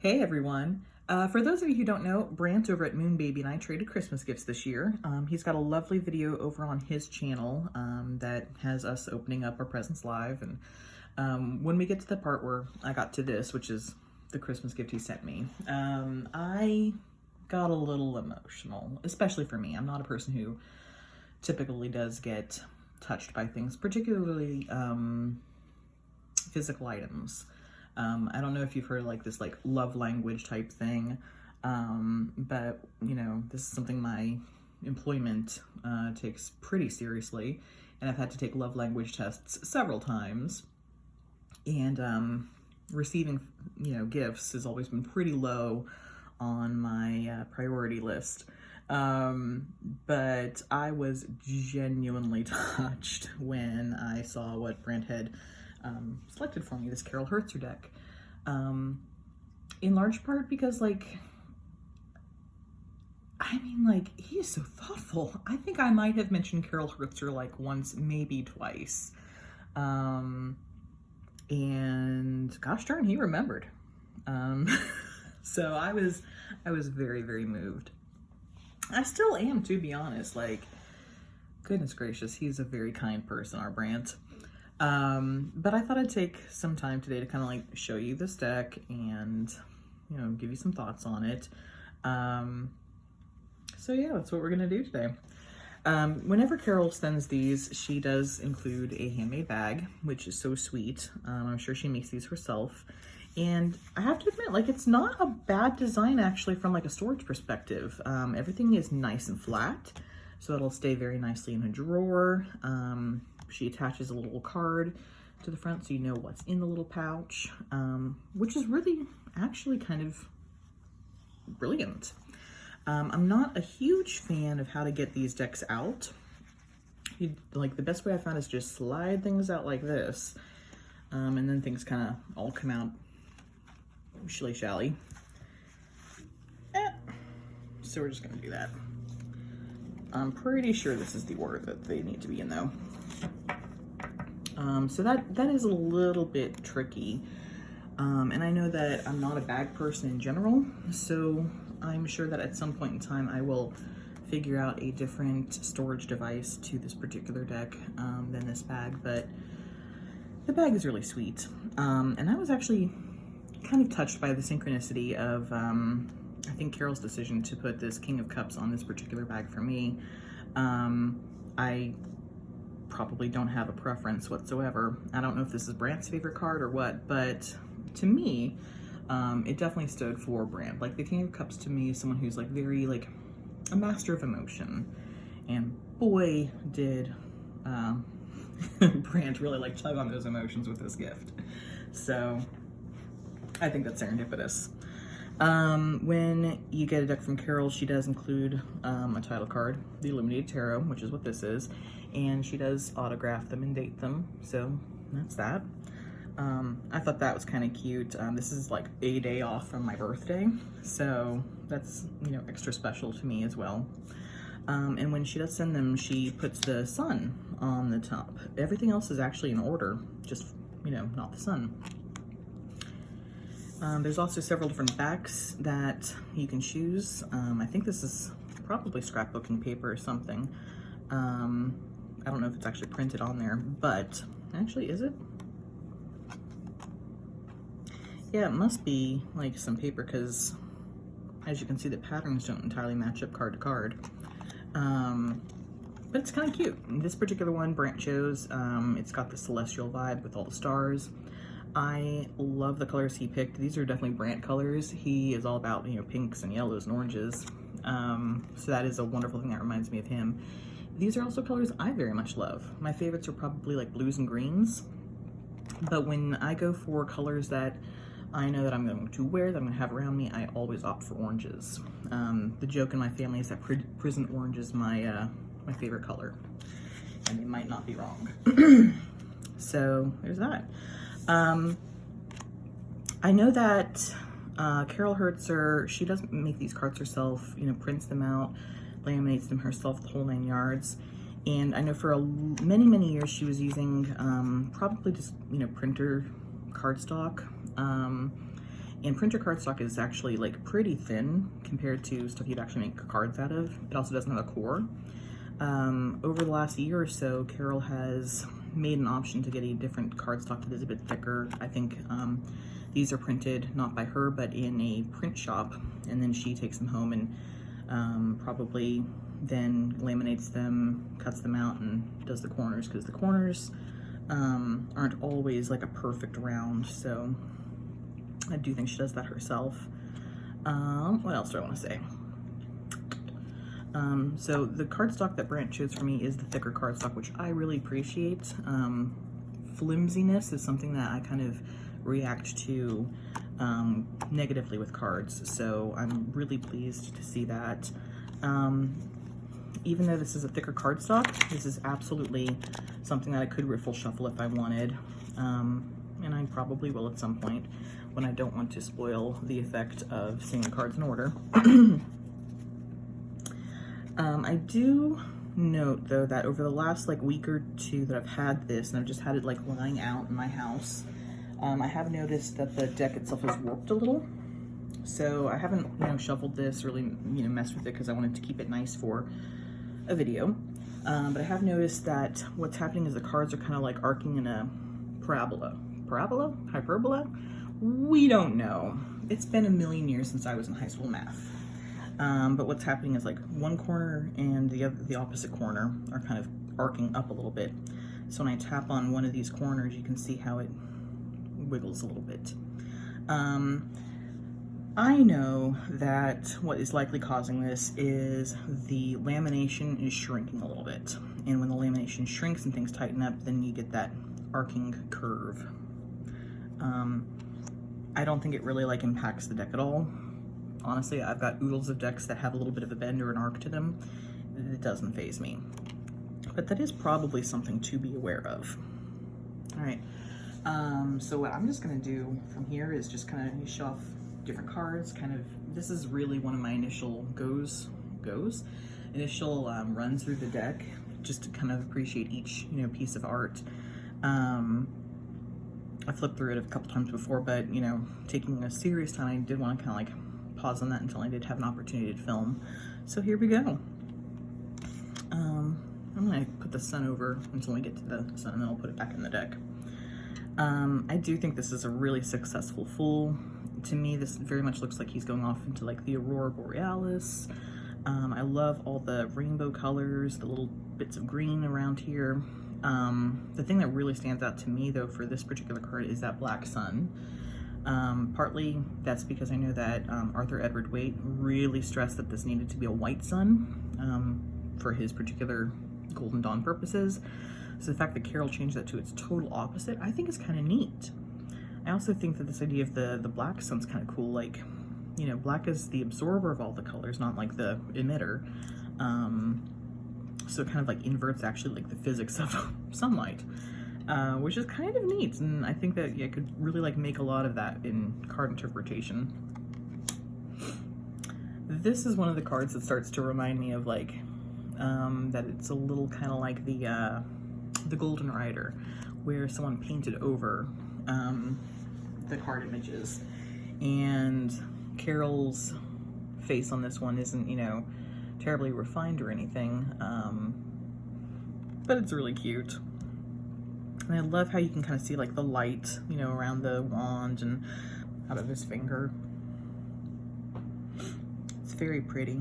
Hey everyone. For those of you who don't know, Brant over at Moon Baby and I traded Christmas gifts this year. He's got a lovely video over on his channel that has us opening up our presents live. And when we get to the part where I got to this, which is the Christmas gift he sent me, I got a little emotional, especially for me. I'm not a person who typically does get touched by things, particularly physical items. I don't know if you've heard like this like love language type thing, but you know, this is something my employment takes pretty seriously, and I've had to take love language tests several times, and receiving, gifts has always been pretty low on my priority list. But I was genuinely touched when I saw what Brant had selected for me, this Herzer deck. In large part because, he is so thoughtful. I think I might have mentioned Herzer like once, maybe twice. And gosh darn, he remembered. So I was very, very moved. I still am, to be honest. Goodness gracious, he's a very kind person, our Brant. But I thought I'd take some time today to kind of show you this deck and, give you some thoughts on it. So yeah, that's what we're gonna do today. Whenever Carol sends these, she does include a handmade bag, which is so sweet. I'm sure she makes these herself. And I have to admit, it's not a bad design actually from a storage perspective. Everything is nice and flat, so it'll stay very nicely in a drawer. She attaches a little card to the front so you know what's in the little pouch, which is really actually kind of brilliant. I'm not a huge fan of how to get these decks out. The best way I found is just slide things out like this, and then things kind of all come out shilly-shally. So we're just gonna do that. I'm pretty sure this is the order that they need to be in though. So that is a little bit tricky. And I know that I'm not a bag person in general, so I'm sure that at some point in time I will figure out a different storage device to this particular deck than this bag, but the bag is really sweet. And I was actually kind of touched by the synchronicity of, I think Carol's decision to put this King of Cups on this particular bag for me. I probably don't have a preference whatsoever. I don't know if this is Brant's favorite card or what, but to me, it definitely stood for Brant. The King of Cups to me is someone who's very a master of emotion, and boy did Brant really tug on those emotions with this gift. So I think that's serendipitous. When you get a deck from Carol, she does include a title card, the Illuminated Tarot, which is what this is, and she does autograph them and date them, so that's that. I thought that was kind of cute. This is a day off from my birthday, so that's, extra special to me as well. And when she does send them, she puts the sun on the top. Everything else is actually in order, just, not the sun. There's also several different backs that you can choose. I think this is probably scrapbooking paper or something. I don't know if it's actually printed on there, but actually, is it? Yeah, it must be some paper, because as you can see, the patterns don't entirely match up card to card. But it's kind of cute. This particular one, Brant chose, it's got the celestial vibe with all the stars. I love the colors he picked. These are definitely Brant colors. He is all about, pinks and yellows and oranges. So that is a wonderful thing that reminds me of him. These are also colors I very much love. My favorites are probably blues and greens. But when I go for colors that I know that I'm going to wear, that I'm going to have around me, I always opt for oranges. The joke in my family is that prison orange is my favorite color. And they might not be wrong. So there's that. I know that Carol Herzer, she doesn't make these cards herself, prints them out, laminates them herself, the whole 9 yards. And I know for many, many years she was using probably just, printer cardstock. And printer cardstock is actually like pretty thin compared to stuff you'd actually make cards out of. It also doesn't have a core. Over the last year or so, Carol has made an option to get a different cardstock that is a bit thicker. I think these are printed not by her, but in a print shop, and then she takes them home and probably then laminates them, cuts them out, and does the corners, because the corners aren't always like a perfect round, so I do think she does that herself. What else do I want to say? So the cardstock that Brant chose for me is the thicker cardstock, which I really appreciate. Flimsiness is something that I kind of react to negatively with cards, so I'm really pleased to see that. Even though this is a thicker cardstock, this is absolutely something that I could riffle shuffle if I wanted, and I probably will at some point when I don't want to spoil the effect of seeing the cards in order. I do note though that over the last like week or two that I've had this, and I've just had it like lying out in my house, I have noticed that the deck itself has warped a little. So I haven't, shuffled this, really, messed with it because I wanted to keep it nice for a video. But I have noticed that what's happening is the cards are kind of like arcing in a parabola. Parabola? Hyperbola? We don't know. It's been a million years since I was in high school math. But what's happening is like one corner and the opposite corner are kind of arcing up a little bit. So when I tap on one of these corners, you can see how it wiggles a little bit. I know that what is likely causing this is the lamination is shrinking a little bit. And when the lamination shrinks and things tighten up, then you get that arcing curve. I don't think it really like impacts the deck at all. Honestly, I've got oodles of decks that have a little bit of a bend or an arc to them. It doesn't faze me. But that is probably something to be aware of. All right, so what I'm just gonna do from here is just kind of show off different cards. This is really one of my initial initial runs through the deck, just to kind of appreciate each piece of art. I flipped through it a couple times before, but taking a serious time, I did want to kind of like pause on that until I did have an opportunity to film. So here we go. I'm gonna put the sun over until we get to the sun, and then I'll put it back in the deck. I do think this is a really successful full. To me, this very much looks like he's going off into like the Aurora Borealis. I love all the rainbow colors, the little bits of green around here. The thing that really stands out to me though for this particular card is that black sun. Partly that's because I know that Arthur Edward Waite really stressed that this needed to be a white sun for his particular Golden Dawn purposes. So the fact that Carol changed that to its total opposite, I think is kind of neat. I also think that this idea of the black sun's kind of cool. Like, black is the absorber of all the colors, not like the emitter. So it kind of like inverts actually like the physics of sunlight, which is kind of neat. And I think that you could really like make a lot of that in card interpretation. This is one of the cards that starts to remind me of like, that it's a little kind of like the Golden Rider, where someone painted over the card images, and Carol's face on this one isn't terribly refined or anything, but it's really cute. And I love how you can kind of see like the light around the wand and out of his finger. It's very pretty.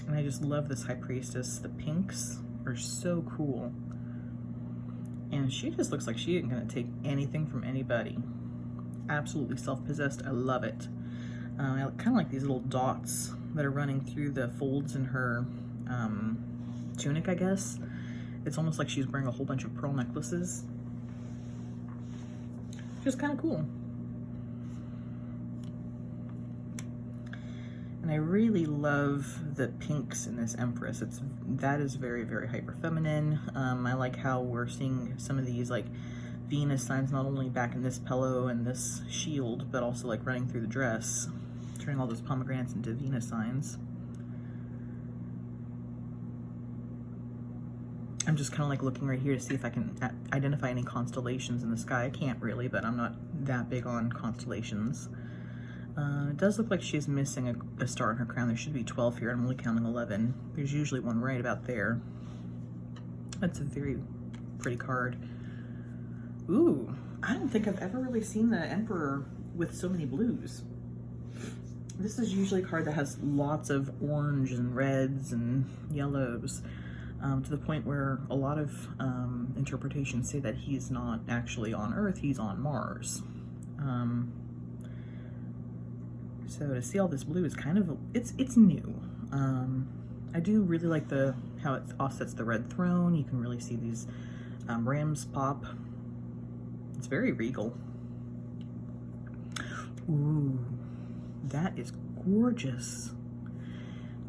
And I just love this High Priestess. The pinks are so cool. And she just looks like she isn't gonna take anything from anybody. Absolutely self-possessed. I love it. I kind of like these little dots that are running through the folds in her tunic, I guess. It's almost like she's wearing a whole bunch of pearl necklaces. Just kind of cool. And I really love the pinks in this Empress. That is very, very hyper feminine. I like how we're seeing some of these like Venus signs not only back in this pillow and this shield, but also like running through the dress, turning all those pomegranates into Venus signs. I'm just kind of like looking right here to see if I can identify any constellations in the sky. I can't really, but I'm not that big on constellations. It does look like she's missing a star in her crown. There should be 12 here. I'm only counting 11. There's usually one right about there. That's a very pretty card. Ooh, I don't think I've ever really seen the Emperor with so many blues. This is usually a card that has lots of orange and reds and yellows, to the point where a lot of interpretations say that he's not actually on Earth, he's on Mars. So to see all this blue is kind of, it's new. I do really like how it offsets the red throne. You can really see these rams pop. It's very regal. Ooh, that is gorgeous.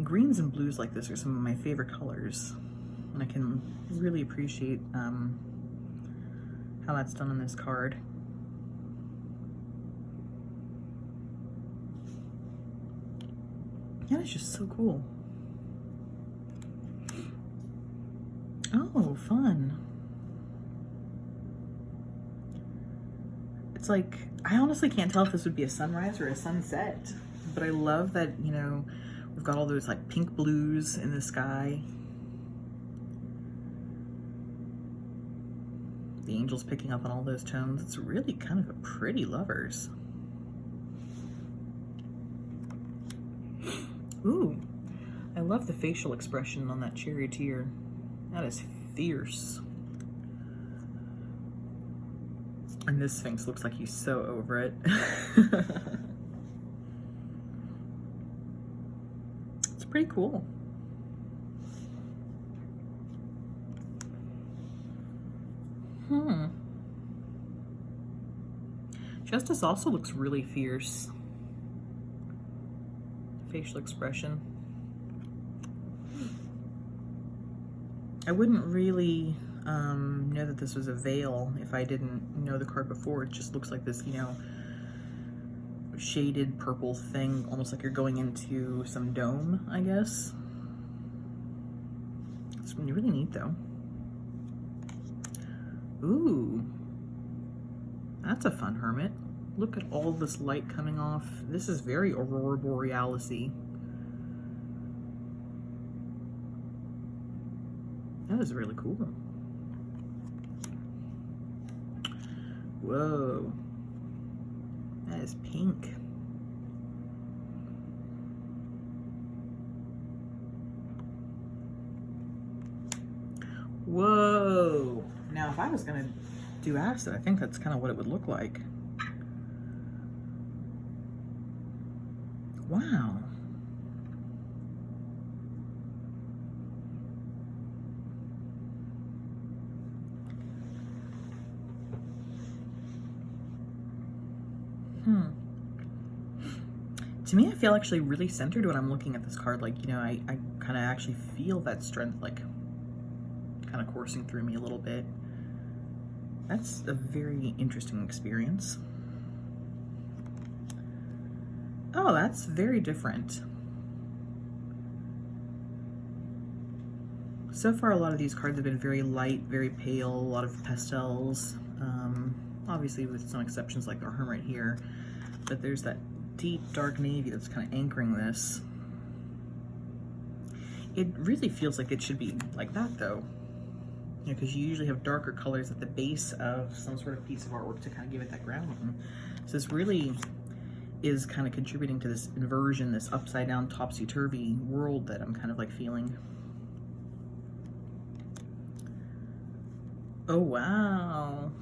Greens and blues like this are some of my favorite colors, and I can really appreciate how that's done on this card. Yeah, it's just so cool. Oh, fun. It's like, I honestly can't tell if this would be a sunrise or a sunset, but I love that, you know, we've got all those like pink blues in the sky. The angel's picking up on all those tones. It's really kind of a pretty lovers. Ooh, I love the facial expression on that charioteer. That is fierce. And this Sphinx looks like he's so over it. It's pretty cool. Justice also looks really fierce. Facial expression. I wouldn't really know that this was a veil if I didn't know the card before. It just looks like this, you know, shaded purple thing, almost like you're going into some dome, I guess. It's really neat though. Ooh, that's a fun hermit. Look at all this light coming off. This is very Aurora Borealis-y. That is really cool. Whoa. That is pink. Whoa. Now, if I was gonna do acid, I think that's kind of what it would look like. Wow. To me, I feel actually really centered when I'm looking at this card. Like, you know, I kind of actually feel that strength, like, kind of coursing through me a little bit. That's a very interesting experience. Oh, that's very different. So far, a lot of these cards have been very light, very pale, a lot of pastels. Obviously, with some exceptions like our hermit here, but there's that deep dark navy that's kind of anchoring this. It really feels like it should be like that though, you know, because you usually have darker colors at the base of some sort of piece of artwork to kind of give it that grounding. So this really is kind of contributing to this inversion, this upside down topsy-turvy world that I'm kind of like feeling. Oh wow.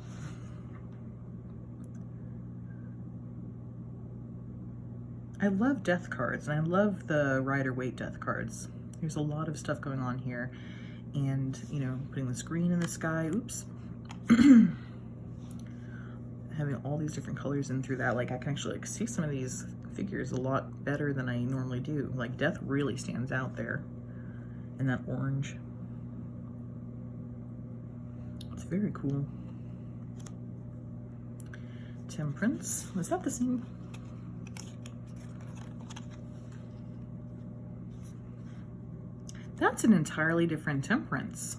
I love death cards, and I love the Rider-Waite death cards. There's a lot of stuff going on here, and, you know, putting the screen in the sky, oops. Having all these different colors in through that, like, I can actually, like, see some of these figures a lot better than I normally do. Like, death really stands out there in that orange. It's very cool. Temperance, is that the same? That's an entirely different Temperance.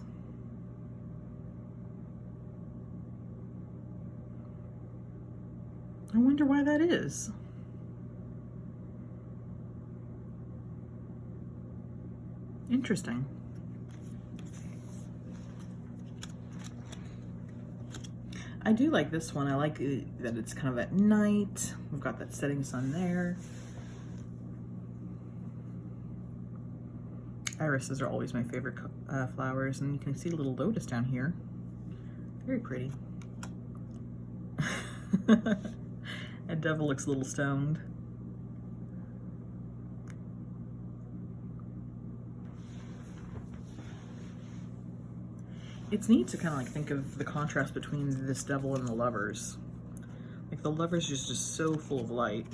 I wonder why that is. Interesting. I do like this one. I like that it's kind of at night. We've got that setting sun there. Irises are always my favorite flowers, and you can see a little lotus down here. Very pretty. That devil looks a little stoned. It's neat to kind of like think of the contrast between this devil and the lovers. Like the lovers is just so full of light.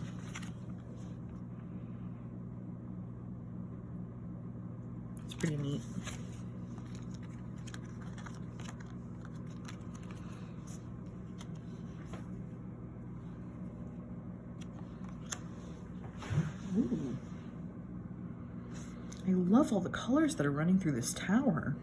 It's pretty neat. Ooh. I love all the colors that are running through this tower.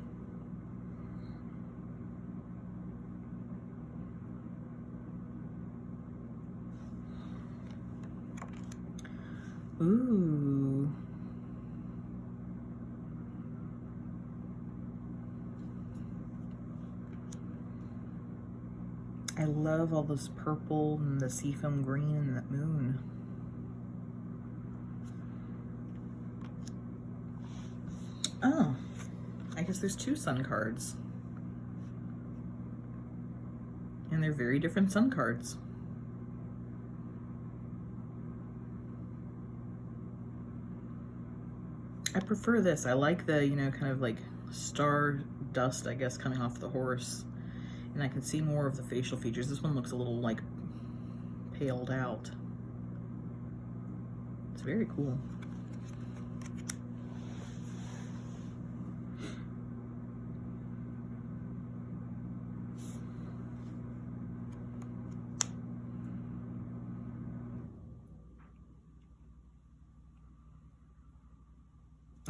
Ooh. I love all this purple and the seafoam green and that moon. Oh, I guess there's two sun cards. And they're very different sun cards. I prefer this. I like the, you know, kind of like star dust, I guess, coming off the horse. And I can see more of the facial features. This one looks a little like paled out. It's very cool.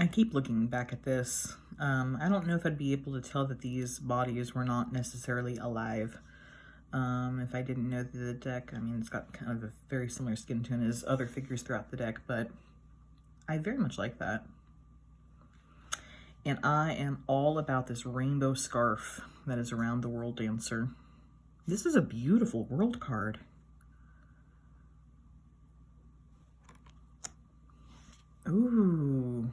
I keep looking back at this. I don't know if I'd be able to tell that these bodies were not necessarily alive. If I didn't know the deck, I mean, it's got kind of a very similar skin tone as other figures throughout the deck, but I very much like that. And I am all about this rainbow scarf that is around the World Dancer. This is a beautiful world card. Ooh.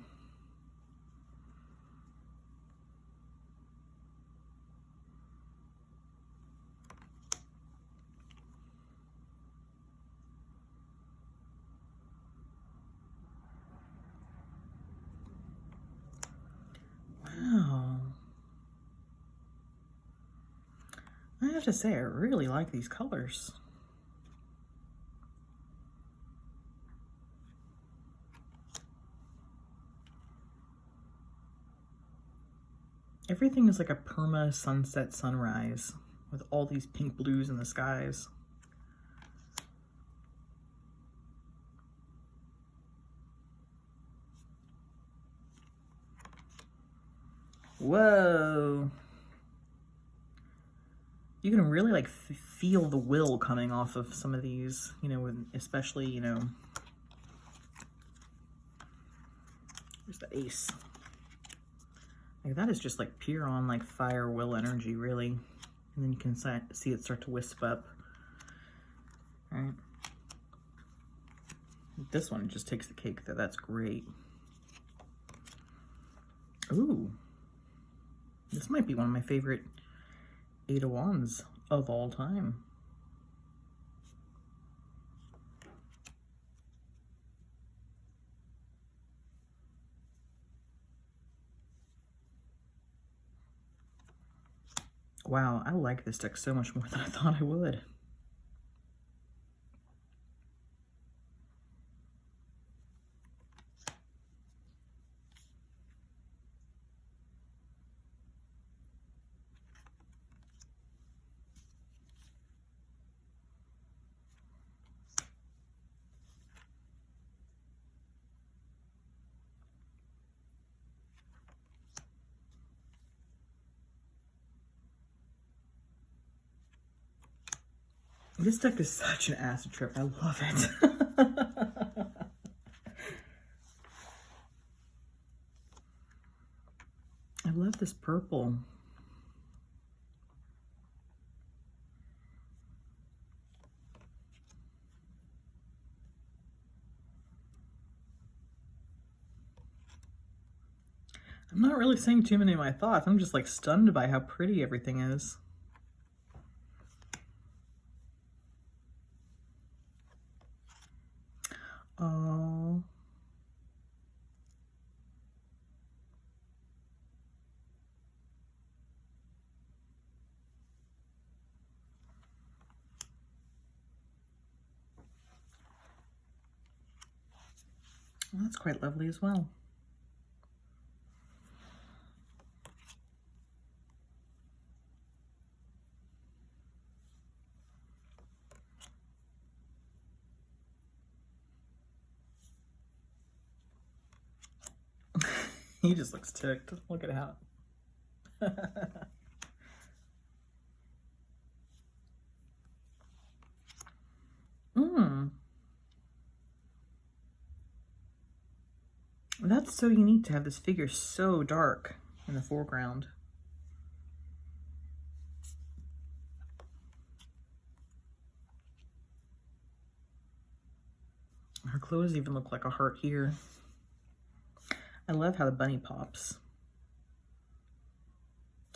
Wow. I have to say, I really like these colors. Everything is like a perma sunset sunrise with all these pink blues in the skies. Whoa. You can really like feel the will coming off of some of these, you know, especially, you know, there's the ace. Like that is just like pure on like fire will energy, really. And then you can see it start to wisp up. All right. This one just takes the cake though. That's great. Ooh. This might be one of my favorite Eight of Wands of all time. Wow, I like this deck so much more than I thought I would. This deck is such an acid trip. I love it. I love this purple. I'm not really saying too many of my thoughts. I'm just like stunned by how pretty everything is. Oh. Well, that's quite lovely as well. He just looks ticked. Look at how. That's so unique to have this figure so dark in the foreground. Her clothes even look like a heart here. I love how the bunny pops.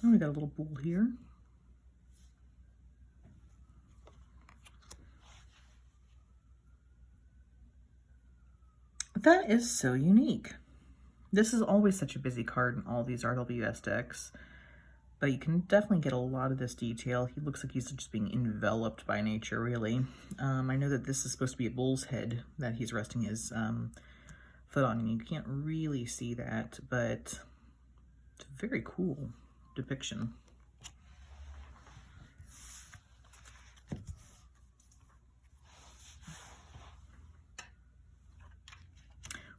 Oh, we got a little bull here. That is so unique. This is always such a busy card in all these RWS decks, but you can definitely get a lot of this detail. He looks like he's just being enveloped by nature, really. I know that this is supposed to be a bull's head that he's resting his foot on, and you can't really see that, but it's a very cool depiction.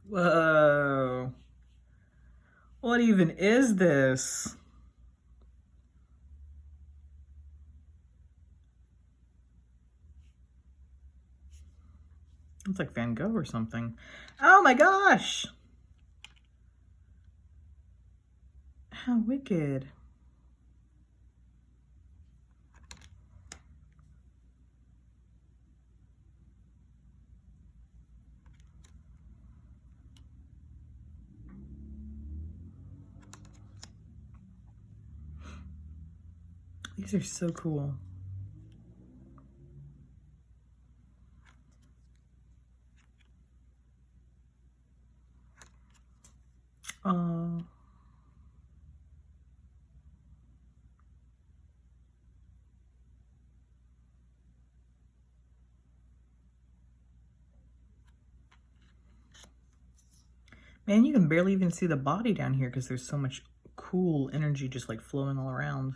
Whoa. What even is this? It's like Van Gogh or something. Oh my gosh! How wicked. These are so cool. Man, you can barely even see the body down here because there's so much cool energy just like flowing all around.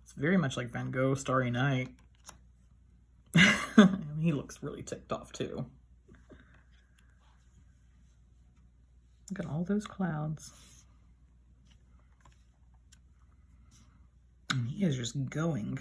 It's very much like Van Gogh, Starry Night. He looks really ticked off too. Look at all those clouds. And he is just going.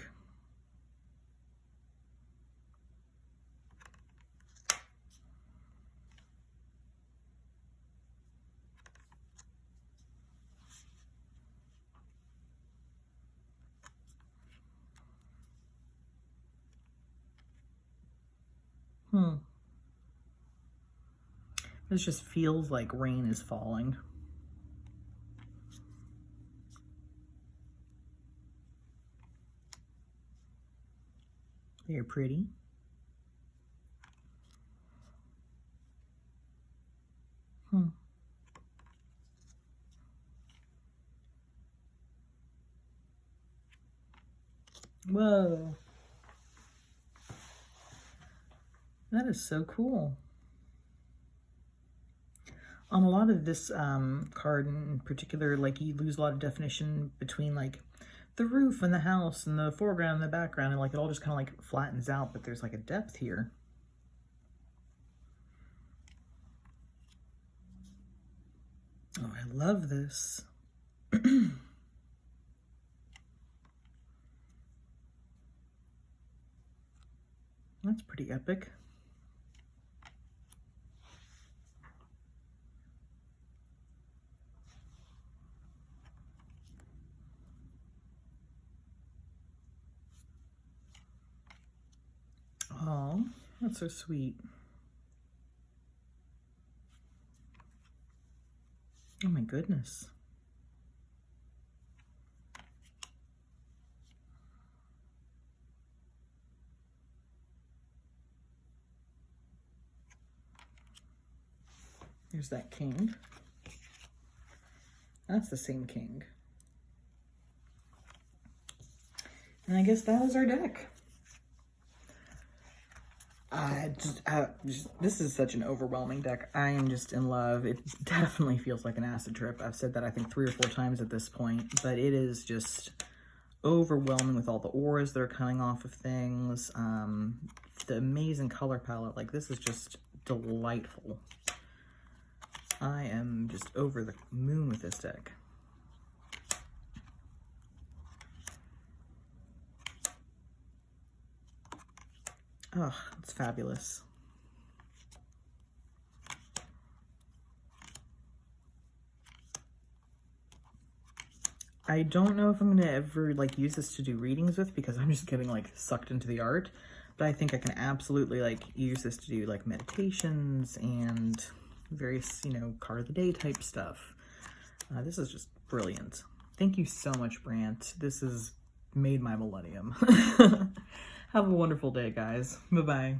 This just feels like rain is falling. They're pretty. Whoa. That is so cool. On a lot of this card in particular, like you lose a lot of definition between like the roof and the house and the foreground and the background, and like it all just kind of like flattens out, but there's like a depth here. Oh, I love this. That's pretty epic. Oh, that's so sweet. Oh my goodness. Here's that king. That's the same king. And I guess that is our deck. This is such an overwhelming deck. I am just in love. It definitely feels like an acid trip. I've said that I think 3 or 4 times at this point, but it is just overwhelming with all the auras that are coming off of things. The amazing color palette. Like, this is just delightful. I am just over the moon with this deck. Oh, it's fabulous. I don't know if I'm gonna ever like use this to do readings with, because I'm just getting like sucked into the art, but I think I can absolutely like use this to do like meditations and various, you know, card of the day type stuff. This is just brilliant. Thank you so much, Brant. This has made my millennium. Have a wonderful day, guys. Bye-bye.